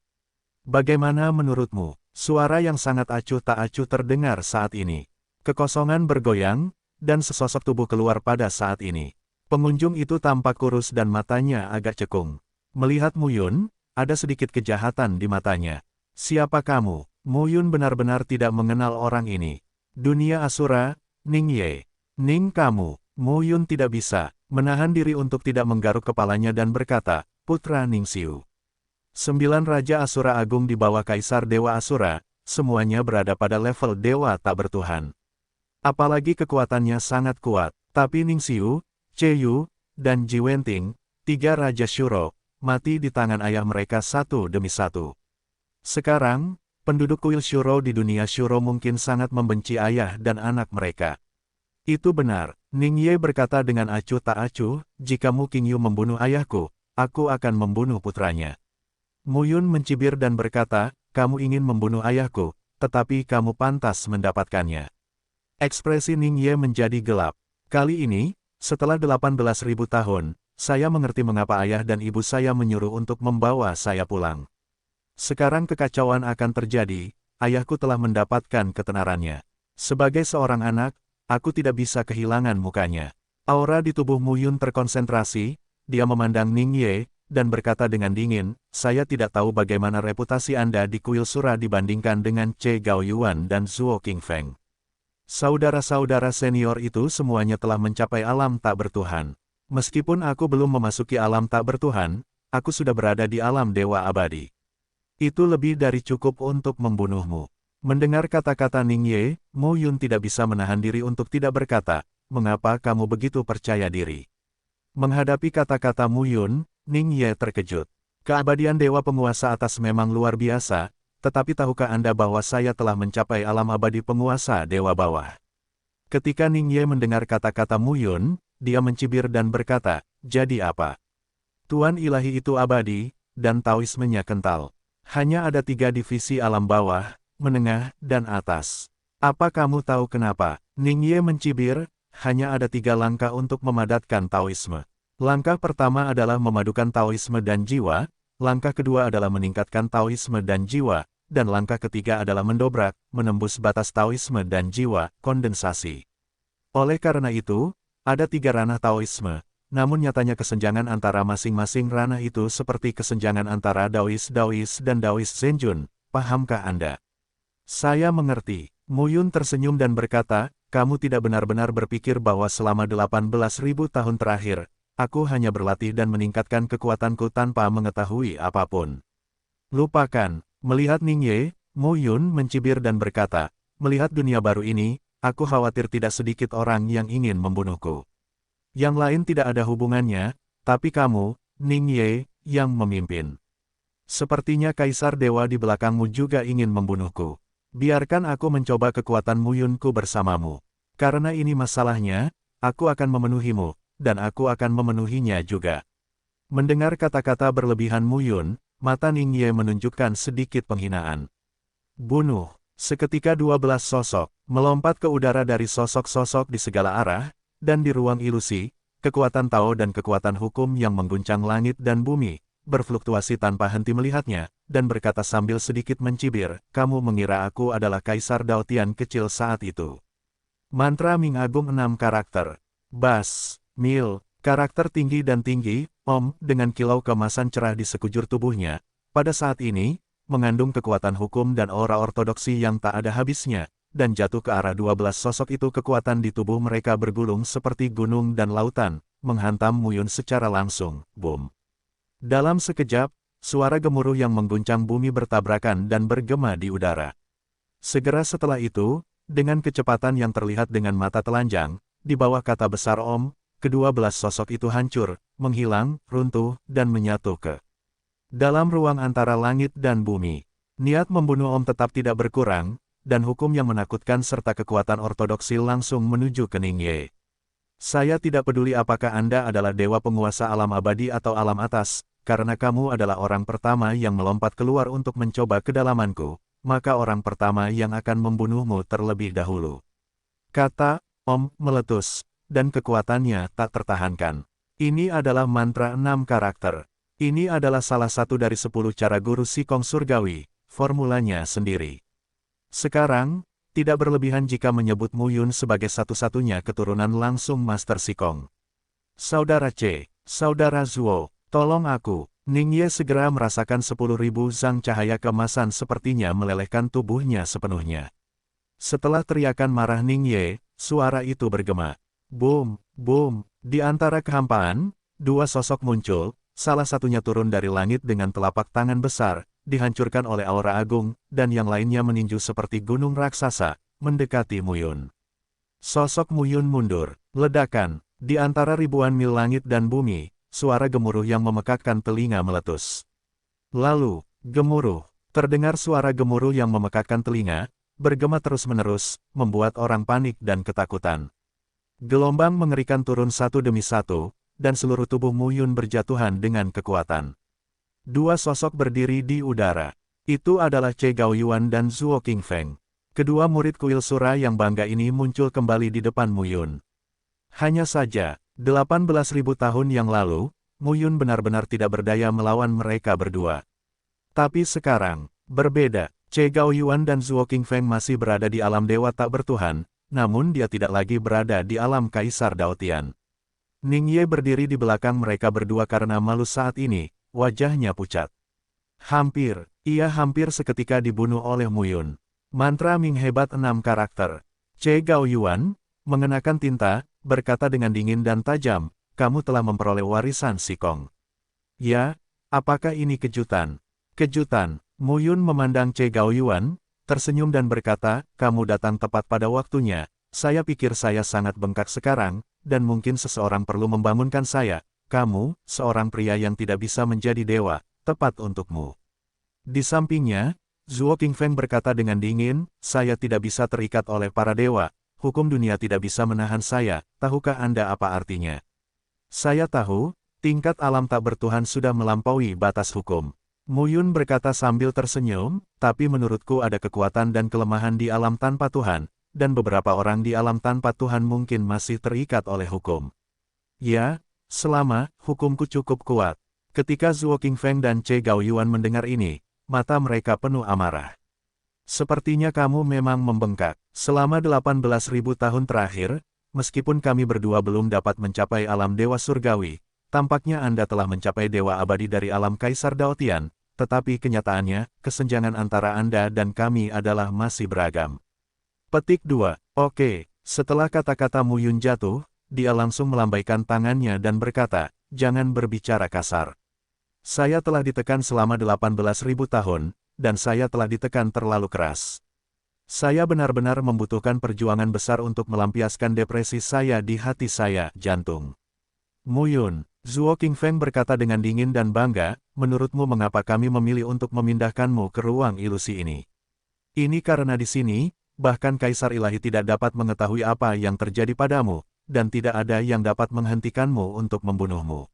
A: Bagaimana menurutmu? Suara yang sangat acuh tak acuh terdengar saat ini. Kekosongan bergoyang, dan sesosok tubuh keluar pada saat ini. Pengunjung itu tampak kurus dan matanya agak cekung. Melihat Mu Yun, ada sedikit kejahatan di matanya. Siapa kamu? Mu Yun benar-benar tidak mengenal orang ini. Dunia Asura, Ning Ye. Ning kamu. Mu Yun tidak bisa menahan diri untuk tidak menggaruk kepalanya dan berkata, putra Ning Xiu. 9 Raja Asura Agung di bawah Kaisar Dewa Asura, semuanya berada pada level Dewa tak bertuhan. Apalagi kekuatannya sangat kuat, tapi Ning Xiu, Che Yu, dan Ji Wenting, 3 Raja Shuro, mati di tangan ayah mereka satu demi satu. Sekarang, penduduk kuil Shuro di dunia Shuro mungkin sangat membenci ayah dan anak mereka. Itu benar, Ning Ye berkata dengan acuh tak acuh, jika Mu Qingyu membunuh ayahku, aku akan membunuh putranya. Mu Yun mencibir dan berkata, kamu ingin membunuh ayahku, tetapi kamu pantas mendapatkannya. Ekspresi Ning Ye menjadi gelap. Kali ini, setelah 18.000 tahun, saya mengerti mengapa ayah dan ibu saya menyuruh untuk membawa saya pulang. Sekarang kekacauan akan terjadi, ayahku telah mendapatkan ketenarannya. Sebagai seorang anak, aku tidak bisa kehilangan mukanya. Aura di tubuh Mu Yun terkonsentrasi, dia memandang Ning Ye, dan berkata dengan dingin, saya tidak tahu bagaimana reputasi Anda di kuil Sura dibandingkan dengan Che Gao Yuan dan Zuo Qingfeng. Saudara-saudara senior itu semuanya telah mencapai alam tak bertuhan. Meskipun aku belum memasuki alam tak bertuhan, aku sudah berada di alam dewa abadi. Itu lebih dari cukup untuk membunuhmu. Mendengar kata-kata Ning Ye, Mu Yun tidak bisa menahan diri untuk tidak berkata, mengapa kamu begitu percaya diri? Menghadapi kata-kata Mu Yun, Ning Ye terkejut. Keabadian dewa penguasa atas memang luar biasa, tetapi tahukah Anda bahwa saya telah mencapai alam abadi penguasa dewa bawah? Ketika Ning Ye mendengar kata-kata Mu Yun, dia mencibir dan berkata, jadi apa? Tuan ilahi itu abadi, dan Taoismenya kental. Hanya ada 3 divisi alam bawah, menengah, dan atas. Apa kamu tahu kenapa? Ning Ye mencibir, hanya ada 3 langkah untuk memadatkan Taoisme. Langkah pertama adalah memadukan Taoisme dan jiwa, langkah kedua adalah meningkatkan Taoisme dan jiwa, dan langkah ketiga adalah mendobrak, menembus batas Taoisme dan jiwa, kondensasi. Oleh karena itu, ada 3 ranah Taoisme, namun nyatanya kesenjangan antara masing-masing ranah itu seperti kesenjangan antara Daois dan Daois Zhenjun, pahamkah Anda? Saya mengerti. Mu Yun tersenyum dan berkata, kamu tidak benar-benar berpikir bahwa selama 18.000 tahun terakhir, aku hanya berlatih dan meningkatkan kekuatanku tanpa mengetahui apapun. Lupakan. Melihat Ning Ye, Mu Yun mencibir dan berkata, melihat dunia baru ini, aku khawatir tidak sedikit orang yang ingin membunuhku. Yang lain tidak ada hubungannya, tapi kamu, Ning Ye, yang memimpin. Sepertinya Kaisar Dewa di belakangmu juga ingin membunuhku. Biarkan aku mencoba kekuatan Mu Yunku bersamamu. Karena ini masalahnya, aku akan memenuhimu, dan aku akan memenuhinya juga. Mendengar kata-kata berlebihan Mu Yun, mata Ning Ye menunjukkan sedikit penghinaan. Bunuh. Seketika 12 sosok, melompat ke udara dari sosok-sosok di segala arah, dan di ruang ilusi, kekuatan Tao dan kekuatan hukum yang mengguncang langit dan bumi, berfluktuasi tanpa henti melihatnya, dan berkata sambil sedikit mencibir, kamu mengira aku adalah Kaisar Dao Tian kecil saat itu. Mantra Ming Agung 6 karakter. Bas, Mil, karakter tinggi dan tinggi, Om, dengan kilau keemasan cerah di sekujur tubuhnya, pada saat ini, mengandung kekuatan hukum dan aura ortodoksi yang tak ada habisnya, dan jatuh ke arah 12 sosok itu. Kekuatan di tubuh mereka bergulung seperti gunung dan lautan, menghantam Mu Yun secara langsung, boom. Dalam sekejap, suara gemuruh yang mengguncang bumi bertabrakan dan bergema di udara. Segera setelah itu, dengan kecepatan yang terlihat dengan mata telanjang, di bawah kata besar Om, kedua-belas sosok itu hancur, menghilang, runtuh, dan menyatu ke dalam ruang antara langit dan bumi. Niat membunuh Om tetap tidak berkurang, dan hukum yang menakutkan serta kekuatan ortodoksi langsung menuju ke Ning Ye. Saya tidak peduli apakah Anda adalah dewa penguasa alam abadi atau alam atas, karena kamu adalah orang pertama yang melompat keluar untuk mencoba kedalamanku, maka orang pertama yang akan membunuhmu terlebih dahulu. Kata Om meletus, dan kekuatannya tak tertahankan. Ini adalah mantra 6 karakter. Ini adalah salah satu dari 10 cara guru Sikong surgawi, formulanya sendiri. Sekarang, tidak berlebihan jika menyebut Mu Yun sebagai satu-satunya keturunan langsung Master Sikong. Saudara C, Saudara Zuo, tolong aku. Ning Ye segera merasakan 10.000 zang cahaya keemasan sepertinya melelehkan tubuhnya sepenuhnya. Setelah teriakan marah Ning Ye, suara itu bergema. Boom, boom, di antara kehampaan, 2 sosok muncul, salah satunya turun dari langit dengan telapak tangan besar, dihancurkan oleh aura agung, dan yang lainnya meninju seperti gunung raksasa, mendekati Mu Yun. Sosok Mu Yun mundur, ledakan, di antara ribuan mil langit dan bumi, suara gemuruh yang memekakkan telinga meletus. Lalu, gemuruh, terdengar suara gemuruh yang memekakkan telinga, bergema terus-menerus, membuat orang panik dan ketakutan. Gelombang mengerikan turun satu demi satu, dan seluruh tubuh Mu Yun berjatuhan dengan kekuatan. 2 sosok berdiri di udara. Itu adalah Che Gaoyuan dan Zhuo Qingfeng. Kedua murid kuil Sura yang bangga ini muncul kembali di depan Mu Yun. Hanya saja, 18.000 tahun yang lalu, Mu Yun benar-benar tidak berdaya melawan mereka berdua. Tapi sekarang, berbeda. Che Gaoyuan dan Zhuo Qingfeng masih berada di alam dewa tak bertuhan, namun dia tidak lagi berada di alam Kaisar Daotian. Ning Ye berdiri di belakang mereka berdua karena malu saat ini, wajahnya pucat. Ia hampir seketika dibunuh oleh Mu Yun. Mantra Ming hebat 6 karakter. Che Gaoyuan, mengenakan tinta, berkata dengan dingin dan tajam, kamu telah memperoleh warisan Sikong. Ya, apakah ini kejutan? Kejutan. Mu Yun memandang Che Gaoyuan, tersenyum dan berkata, kamu datang tepat pada waktunya, saya pikir saya sangat bengkak sekarang, dan mungkin seseorang perlu membangunkan saya, kamu, seorang pria yang tidak bisa menjadi dewa, tepat untukmu. Di sampingnya, Zhuo Qingfeng berkata dengan dingin, saya tidak bisa terikat oleh para dewa, hukum dunia tidak bisa menahan saya, tahukah Anda apa artinya? Saya tahu, tingkat alam tak bertuhan sudah melampaui batas hukum. Mu Yun berkata sambil tersenyum, tapi menurutku ada kekuatan dan kelemahan di alam tanpa Tuhan, dan beberapa orang di alam tanpa Tuhan mungkin masih terikat oleh hukum. Ya, selama, hukumku cukup kuat. Ketika Zhuo Qingfeng dan Che Gaoyuan mendengar ini, mata mereka penuh amarah. Sepertinya kamu memang membengkak. Selama 18.000 tahun terakhir, meskipun kami berdua belum dapat mencapai alam dewa surgawi, tampaknya Anda telah mencapai dewa abadi dari alam Kaisar Daotian, tetapi kenyataannya, kesenjangan antara Anda dan kami adalah masih beragam. Petik 2. Oke, setelah kata-kata Mu Yun jatuh, dia langsung melambaikan tangannya dan berkata, jangan berbicara kasar. Saya telah ditekan selama 18.000 tahun, dan saya telah ditekan terlalu keras. Saya benar-benar membutuhkan perjuangan besar untuk melampiaskan depresi saya di hati saya, jantung. Mu Yun, Zhuo Qingfeng berkata dengan dingin dan bangga, menurutmu mengapa kami memilih untuk memindahkanmu ke ruang ilusi ini? Ini karena di sini, bahkan Kaisar Ilahi tidak dapat mengetahui apa yang terjadi padamu, dan tidak ada yang dapat menghentikanmu untuk membunuhmu.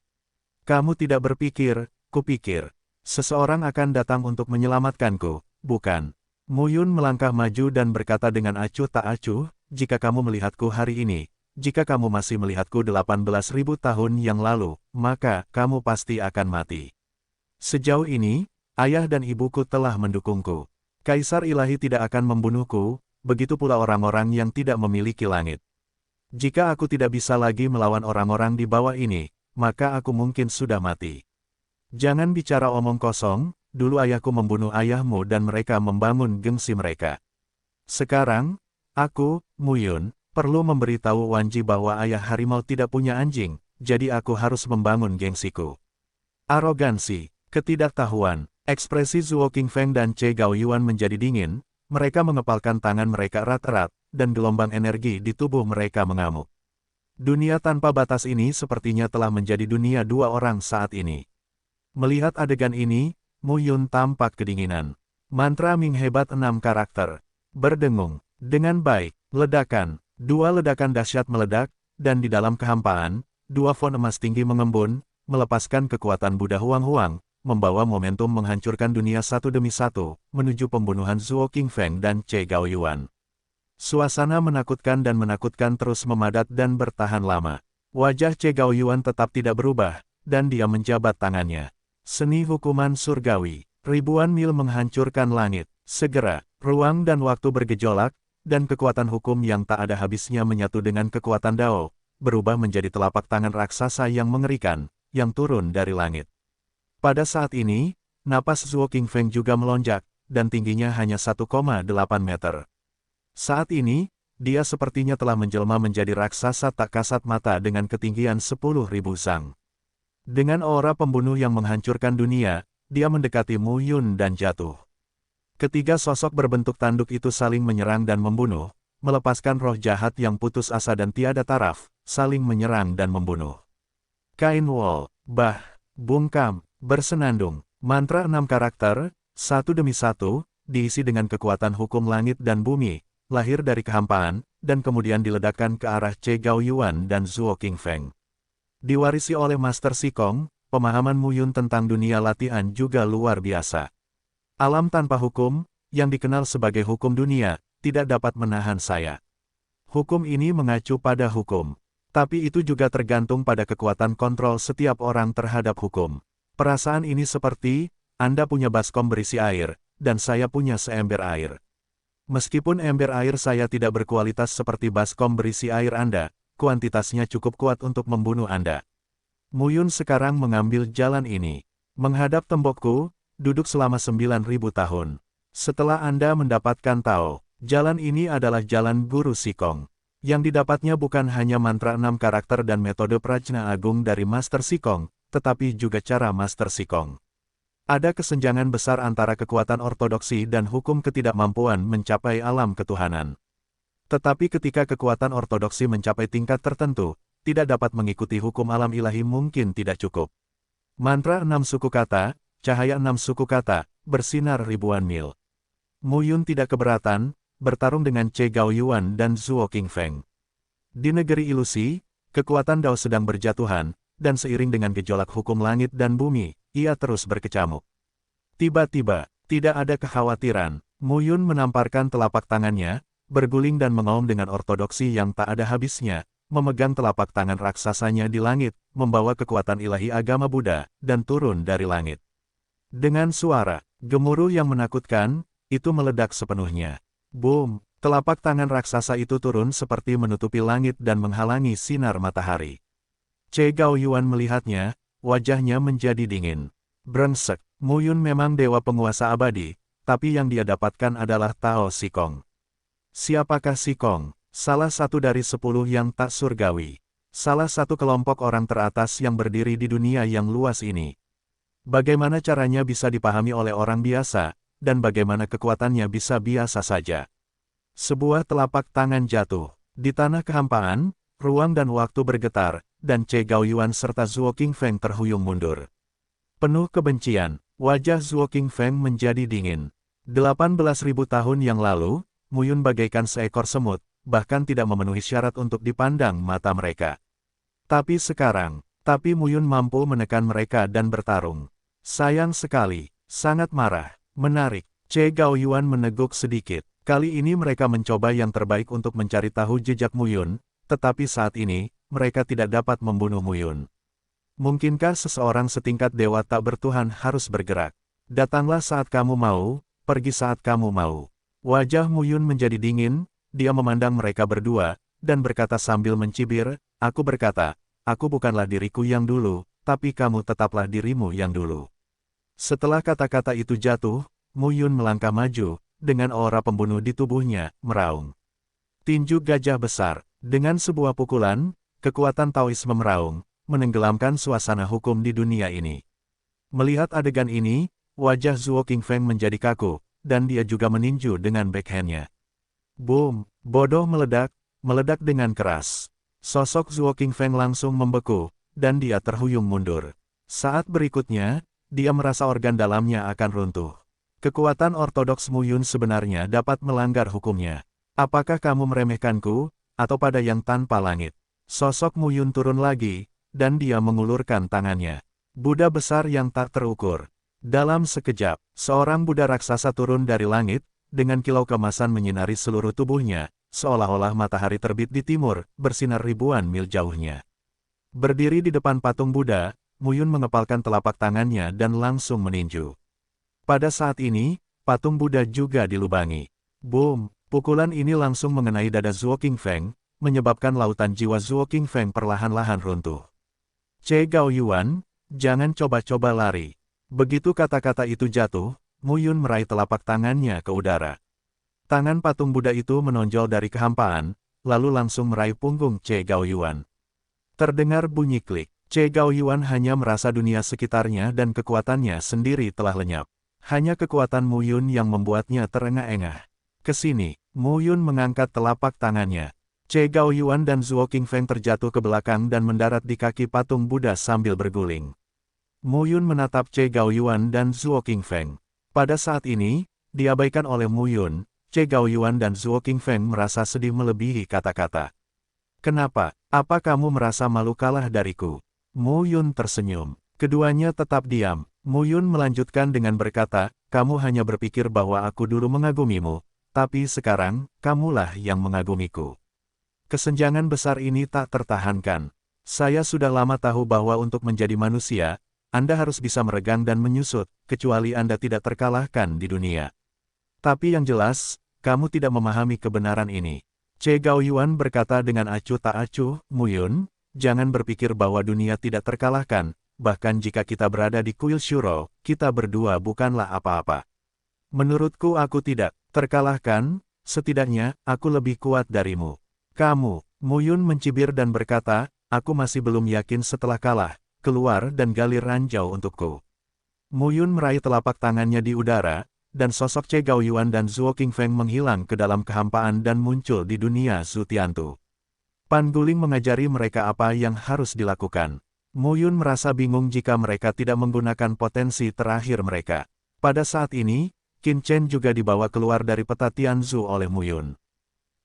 A: Kamu tidak berpikir, kupikir, seseorang akan datang untuk menyelamatkanku, bukan? Mu Yun melangkah maju dan berkata dengan acuh tak acuh, jika kamu melihatku hari ini, jika kamu masih melihatku 18.000 tahun yang lalu, maka kamu pasti akan mati. Sejauh ini, ayah dan ibuku telah mendukungku. Kaisar Ilahi tidak akan membunuhku, begitu pula orang-orang yang tidak memiliki langit. Jika aku tidak bisa lagi melawan orang-orang di bawah ini, maka aku mungkin sudah mati. Jangan bicara omong kosong, dulu ayahku membunuh ayahmu dan mereka membangun gengsi mereka. Sekarang, aku, Mu Yun, perlu memberitahu Wanji bahwa ayah harimau tidak punya anjing, jadi aku harus membangun gengsiku. Arogansi, ketidaktahuan, ekspresi Zhuo Qingfeng dan Che Gaoyuan menjadi dingin, mereka mengepalkan tangan mereka erat-erat, dan gelombang energi di tubuh mereka mengamuk. Dunia tanpa batas ini sepertinya telah menjadi dunia dua orang saat ini. Melihat adegan ini, Mu Yun tampak kedinginan. Mantra Ming hebat 6 karakter. Berdengung. Dengan baik, ledakan. 2 ledakan dahsyat meledak, dan di dalam kehampaan, 2 fon emas tinggi mengembun, melepaskan kekuatan Buddha Huang-Huang, membawa momentum menghancurkan dunia satu demi satu, menuju pembunuhan Zhuo Qingfeng dan Che Gaoyuan. Suasana menakutkan dan menakutkan terus memadat dan bertahan lama. Wajah Che Gaoyuan tetap tidak berubah, dan dia menjabat tangannya. Seni hukuman surgawi, ribuan mil menghancurkan langit, segera, ruang dan waktu bergejolak, dan kekuatan hukum yang tak ada habisnya menyatu dengan kekuatan Dao, berubah menjadi telapak tangan raksasa yang mengerikan, yang turun dari langit. Pada saat ini, napas Zhuo Qingfeng juga melonjak, dan tingginya hanya 1,8 meter. Saat ini, dia sepertinya telah menjelma menjadi raksasa tak kasat mata dengan ketinggian 10.000 sang. Dengan aura pembunuh yang menghancurkan dunia, dia mendekati Mu Yun dan jatuh. Ketiga sosok berbentuk tanduk itu saling menyerang dan membunuh, melepaskan roh jahat yang putus asa dan tiada taraf, saling menyerang dan membunuh. Kain wol, bah, bungkam, bersenandung, mantra 6 karakter, satu demi satu, diisi dengan kekuatan hukum langit dan bumi, lahir dari kehampaan, dan kemudian diledakkan ke arah Che Gaoyuan dan Zhuo Qingfeng. Diwarisi oleh Master Sikong, pemahaman Mu Yun tentang dunia latihan juga luar biasa. Alam tanpa hukum, yang dikenal sebagai hukum dunia, tidak dapat menahan saya. Hukum ini mengacu pada hukum. Tapi itu juga tergantung pada kekuatan kontrol setiap orang terhadap hukum. Perasaan ini seperti, Anda punya baskom berisi air, dan saya punya seember air. Meskipun ember air saya tidak berkualitas seperti baskom berisi air Anda, kuantitasnya cukup kuat untuk membunuh Anda. Muyun sekarang mengambil jalan ini. Menghadap tembokku, duduk selama 9.000 tahun. Setelah Anda mendapatkan Tao, jalan ini adalah jalan Guru Sikong. Yang didapatnya bukan hanya mantra 6 karakter dan metode prajna agung dari Master Sikong, tetapi juga cara Master Sikong. Ada kesenjangan besar antara kekuatan ortodoksi dan hukum ketidakmampuan mencapai alam ketuhanan. Tetapi ketika kekuatan ortodoksi mencapai tingkat tertentu, tidak dapat mengikuti hukum alam ilahi mungkin tidak cukup. Mantra 6 suku kata, cahaya 6 suku kata, bersinar ribuan mil. Muyun tidak keberatan, bertarung dengan Che Gaoyuan dan Zuo Qingfeng. Di negeri ilusi, kekuatan Dao sedang berjatuhan, dan seiring dengan gejolak hukum langit dan bumi, ia terus berkecamuk. Tiba-tiba, tidak ada kekhawatiran, Muyun menamparkan telapak tangannya, berguling dan mengaum dengan ortodoksi yang tak ada habisnya, memegang telapak tangan raksasanya di langit, membawa kekuatan ilahi agama Buddha, dan turun dari langit. Dengan suara gemuruh yang menakutkan, itu meledak sepenuhnya. Boom! Telapak tangan raksasa itu turun seperti menutupi langit dan menghalangi sinar matahari. Che Gaoyuan melihatnya, wajahnya menjadi dingin. Brengsek, Muyun memang dewa penguasa abadi, tapi yang dia dapatkan adalah Tao Sikong. Siapakah Sikong? Salah satu dari 10 yang tak surgawi. Salah satu kelompok orang teratas yang berdiri di dunia yang luas ini. Bagaimana caranya bisa dipahami oleh orang biasa, dan bagaimana kekuatannya bisa biasa saja. Sebuah telapak tangan jatuh. Di tanah kehampaan, ruang dan waktu bergetar, dan Che Gaoyuan serta Zuo Qingfeng terhuyung mundur. Penuh kebencian, wajah Zuo Qingfeng menjadi dingin. 18.000 tahun yang lalu, Muyun bagaikan seekor semut, bahkan tidak memenuhi syarat untuk dipandang mata mereka. Tapi sekarang, Muyun mampu menekan mereka dan bertarung. Sayang sekali, sangat marah, menarik. Che Gaoyuan meneguk sedikit. Kali ini mereka mencoba yang terbaik untuk mencari tahu jejak Muyun, tetapi saat ini, mereka tidak dapat membunuh Muyun. Mungkinkah seseorang setingkat dewa tak bertuhan harus bergerak? Datanglah saat kamu mau, pergi saat kamu mau. Wajah Muyun menjadi dingin, dia memandang mereka berdua, dan berkata sambil mencibir, aku berkata, aku bukanlah diriku yang dulu, tapi kamu tetaplah dirimu yang dulu. Setelah kata-kata itu jatuh, Muyun melangkah maju, dengan aura pembunuh di tubuhnya, meraung. Tinju gajah besar, dengan sebuah pukulan, kekuatan Taoisme meraung, menenggelamkan suasana hukum di dunia ini. Melihat adegan ini, wajah Zuo Qingfeng menjadi kaku, dan dia juga meninju dengan backhandnya. Boom! Bodoh meledak dengan keras. Sosok Zuo Qingfeng langsung membeku, dan dia terhuyung mundur. Saat berikutnya, dia merasa organ dalamnya akan runtuh. Kekuatan ortodoks Muyun sebenarnya dapat melanggar hukumnya. Apakah kamu meremehkanku, atau pada yang tanpa langit? Sosok Muyun turun lagi, dan dia mengulurkan tangannya. Buddha besar yang tak terukur. Dalam sekejap, seorang Buddha raksasa turun dari langit, dengan kilau kemasan menyinari seluruh tubuhnya, seolah-olah matahari terbit di timur, bersinar ribuan mil jauhnya. Berdiri di depan patung Buddha, Muyun mengepalkan telapak tangannya dan langsung meninju. Pada saat ini, patung Buddha juga dilubangi. Boom! Pukulan ini langsung mengenai dada Zuo Qingfeng, menyebabkan lautan jiwa Zuo Qingfeng perlahan-lahan runtuh. Che Gaoyuan, jangan coba-coba lari. Begitu kata-kata itu jatuh, Muyun meraih telapak tangannya ke udara. Tangan patung Buddha itu menonjol dari kehampaan, lalu langsung meraih punggung Che Gaoyuan. Terdengar bunyi klik. Che Gaoyuan hanya merasa dunia sekitarnya dan kekuatannya sendiri telah lenyap. Hanya kekuatan Muyun yang membuatnya terengah-engah. Kesini, Muyun mengangkat telapak tangannya. Che Gaoyuan dan Zuo Qingfeng terjatuh ke belakang dan mendarat di kaki patung Buddha sambil berguling. Muyun menatap Che Gaoyuan dan Zuo Qingfeng. Pada saat ini, diabaikan oleh Muyun, Che Gaoyuan dan Zuo Qingfeng merasa sedih melebihi kata-kata. Kenapa? Apa kamu merasa malu kalah dariku? Muyun tersenyum. Keduanya tetap diam. Muyun melanjutkan dengan berkata, kamu hanya berpikir bahwa aku dulu mengagumimu, tapi sekarang, kamulah yang mengagumiku. Kesenjangan besar ini tak tertahankan. Saya sudah lama tahu bahwa untuk menjadi manusia, Anda harus bisa meregang dan menyusut, kecuali Anda tidak terkalahkan di dunia. Tapi yang jelas, kamu tidak memahami kebenaran ini. Che Gaoyuan berkata dengan acuh tak acuh, Muyun, jangan berpikir bahwa dunia tidak terkalahkan, bahkan jika kita berada di kuil Shuro, kita berdua bukanlah apa-apa. Menurutku aku tidak terkalahkan, setidaknya, aku lebih kuat darimu. Kamu, Muyun mencibir dan berkata, aku masih belum yakin setelah kalah, keluar dan gali ranjau untukku. Muyun meraih telapak tangannya di udara, dan sosok Che Gaoyuan dan Zhuo Qingfeng menghilang ke dalam kehampaan dan muncul di dunia Zhu Tiantu. Pan Guling mengajari mereka apa yang harus dilakukan. Muyun merasa bingung jika mereka tidak menggunakan potensi terakhir mereka. Pada saat ini, Qin Chen juga dibawa keluar dari peta Tianzu oleh Muyun.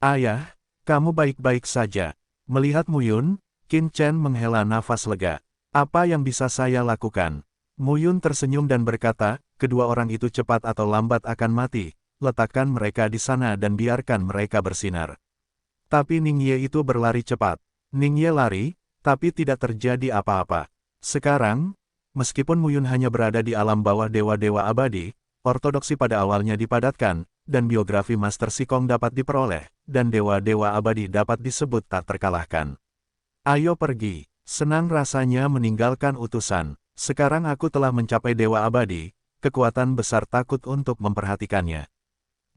A: Ayah, kamu baik-baik saja. Melihat Muyun, Qin Chen menghela nafas lega. Apa yang bisa saya lakukan? Muyun tersenyum dan berkata, kedua orang itu cepat atau lambat akan mati. Letakkan mereka di sana dan biarkan mereka bersinar. Tapi Ningye itu berlari cepat. Ningye lari, tapi tidak terjadi apa-apa. Sekarang, meskipun Muyun hanya berada di alam bawah dewa-dewa abadi, ortodoksi pada awalnya dipadatkan, dan biografi Master Sikong dapat diperoleh, dan dewa-dewa abadi dapat disebut tak terkalahkan. Ayo pergi, senang rasanya meninggalkan utusan. Sekarang aku telah mencapai dewa abadi, kekuatan besar takut untuk memperhatikannya.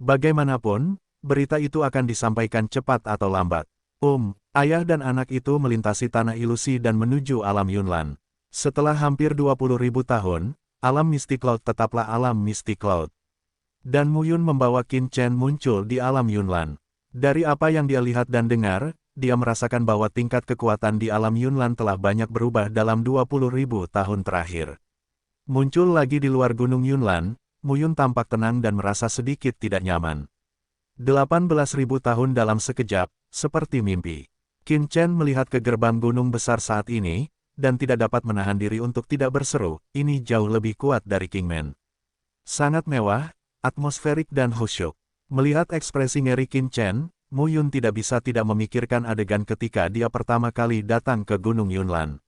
A: Bagaimanapun, berita itu akan disampaikan cepat atau lambat. Ayah dan anak itu melintasi tanah ilusi dan menuju alam Yunlan. Setelah hampir 20.000 tahun, alam Misty Cloud tetaplah alam Misty Cloud. Dan Muyun membawa Qin Chen muncul di alam Yunlan. Dari apa yang dia lihat dan dengar, dia merasakan bahwa tingkat kekuatan di alam Yunlan telah banyak berubah dalam 20.000 tahun terakhir. Muncul lagi di luar gunung Yunlan, Muyun tampak tenang dan merasa sedikit tidak nyaman. 18.000 tahun dalam sekejap, seperti mimpi. Qin Chen melihat ke gerbang gunung besar saat ini, dan tidak dapat menahan diri untuk tidak berseru, ini jauh lebih kuat dari Kingman. Sangat mewah, atmosferik dan khusyuk. Melihat ekspresi ngeri Qin Chen, Muyun tidak bisa tidak memikirkan adegan ketika dia pertama kali datang ke Gunung Yunlan.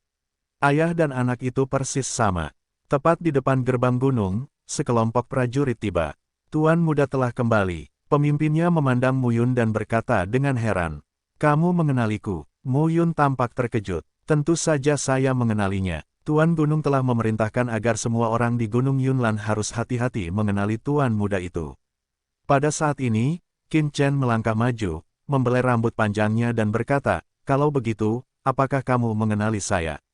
A: Ayah dan anak itu persis sama. Tepat di depan gerbang gunung, sekelompok prajurit tiba. Tuan muda telah kembali. Pemimpinnya memandang Muyun dan berkata dengan heran. Kamu mengenaliku. Muyun tampak terkejut. Tentu saja saya mengenalinya. Tuan Gunung telah memerintahkan agar semua orang di Gunung Yunlan harus hati-hati mengenali Tuan muda itu. Pada saat ini, Qin Chen melangkah maju, membelai rambut panjangnya dan berkata, kalau begitu, apakah kamu mengenali saya?